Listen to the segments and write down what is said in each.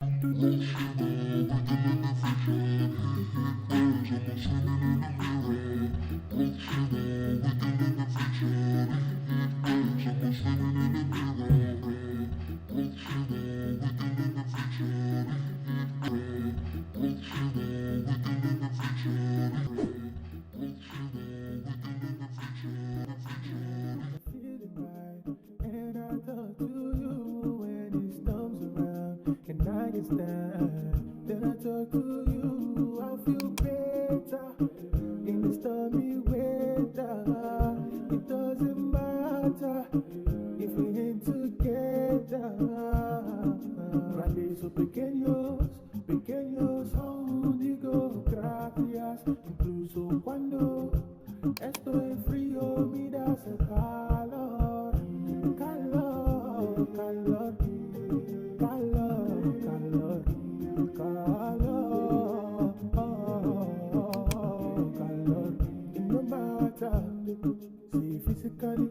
And I talk to you when it storms around and I get stand. Then I talk to you, I feel better in the stormy weather. It doesn't matter if we ain't together. Grandes o pequeños son, digo gracias, incluso cuando estoy frío, me das el calor, calor, calor, calor, calor, calor, calor. It no matter, see physically,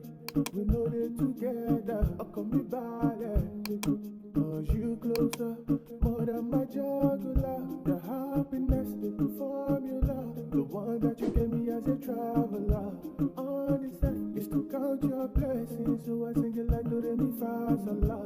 we know it together. Oh, come be ballet, cause you closer, more than my jugular. The happiness, the formula, the one that you gave me as a traveler. On this earth is to count your blessings, so I sing it like do re mi fa sol la.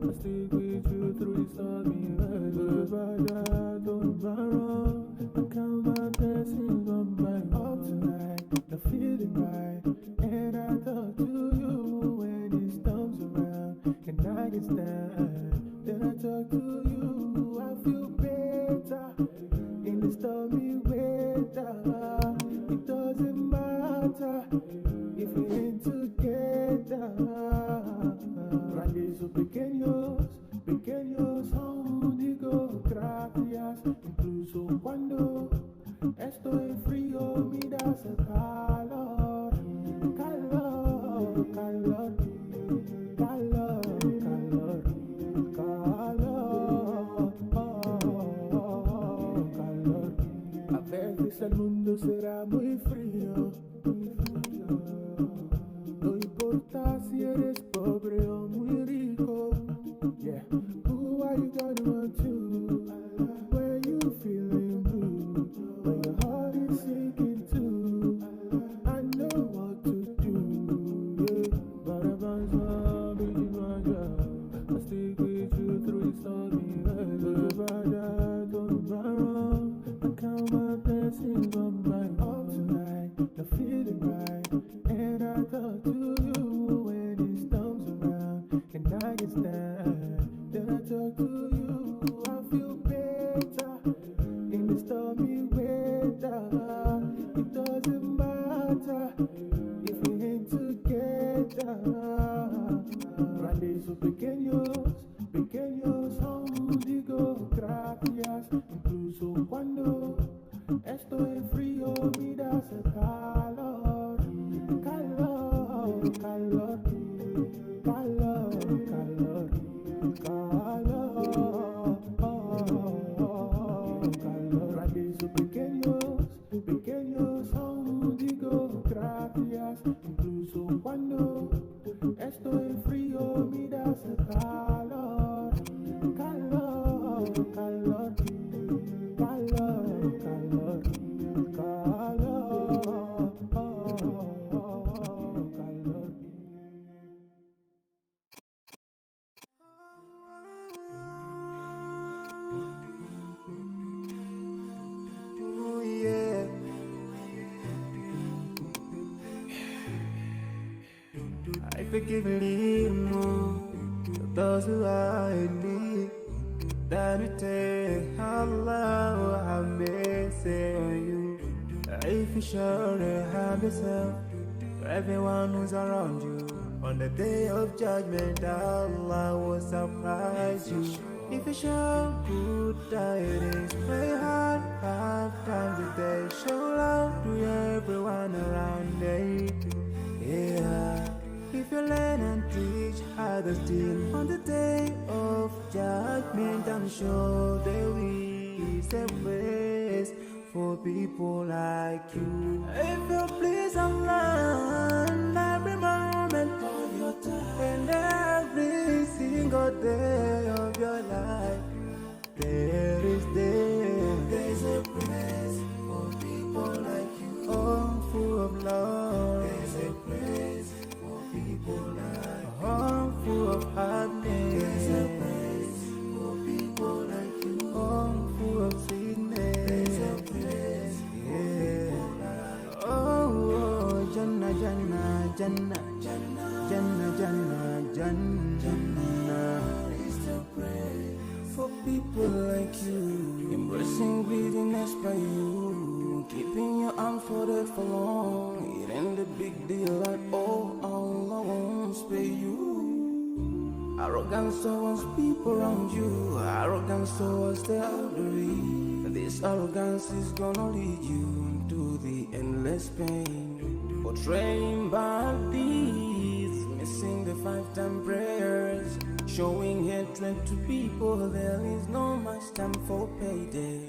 I stick with you through the stormy weather. Don't borrow, I count my blessings on my up tonight. The feeling right, and I talk to you when it storms around and I get stand. Then I talk to you, I feel better in the stormy weather. It doesn't matter if we ain't together. Grandes o pequeños son, digo gracias, incluso cuando estoy frío, me das el calor, calor, calor, calor, calor, calor, calor. A veces el mundo será muy frío, no importa si eres pobre o muy rico. Yeah, who are you gonna run to when you feeling blue? When your heart is sinking too, I know what to do. Yeah, but I bounce up, I stick with you through the stormy weather. Don't borrow, I count my blessings on my up tonight. The feeling right, and I talk to you when it storms around and I get stand. Then I talk to you, I feel better in the stormy weather. It doesn't matter if we ain't together. Grandes o pequeños son, digo gracias, incluso cuando estoy frío, me das el calor, calor, calor, calor, calor, calor, calor. Grandes o pequeños son, digo gracias, incluso cuando estoy frío, me das el calor, calor, calor, calor, calor, calor, calor. Oh yeah. I forgive a little more to those who are in need. That you take Allah have mercy on you. If you surely have yourself to everyone who's around you. On the day of judgment, Allah will surprise you. If you show good tidings, pray hard 5 times a day. Show love to everyone around you. Yeah. If you learn and teach others still on the day of judgment, I'm sure there is a place for people like you. If you please Allah every moment of your time and every single day. Jannah, Jannah, Jannah, Jannah is the praise for people like you, embracing greediness by you, keeping your arms folded for long. It ain't a big deal at all. Allah won't spare you. Arrogance towards people around you, arrogance towards the elderly. This arrogance is gonna lead you to the endless pain. Portraying bad deeds, missing the 5-time prayers, showing hatred to people. There is no much time for payday.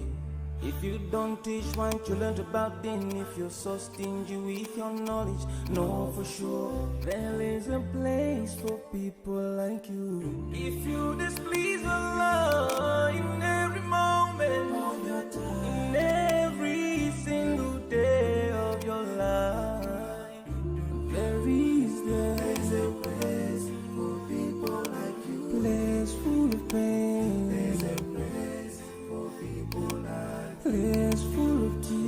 If you don't teach what you learned about them, if you're so stingy with your knowledge, know for sure there is a place for people like you. If you displease Allah in every moment of your time, in every single day of your life, there is a place for people like you. Place full of pain. There's a place for people like you. Place full of tears.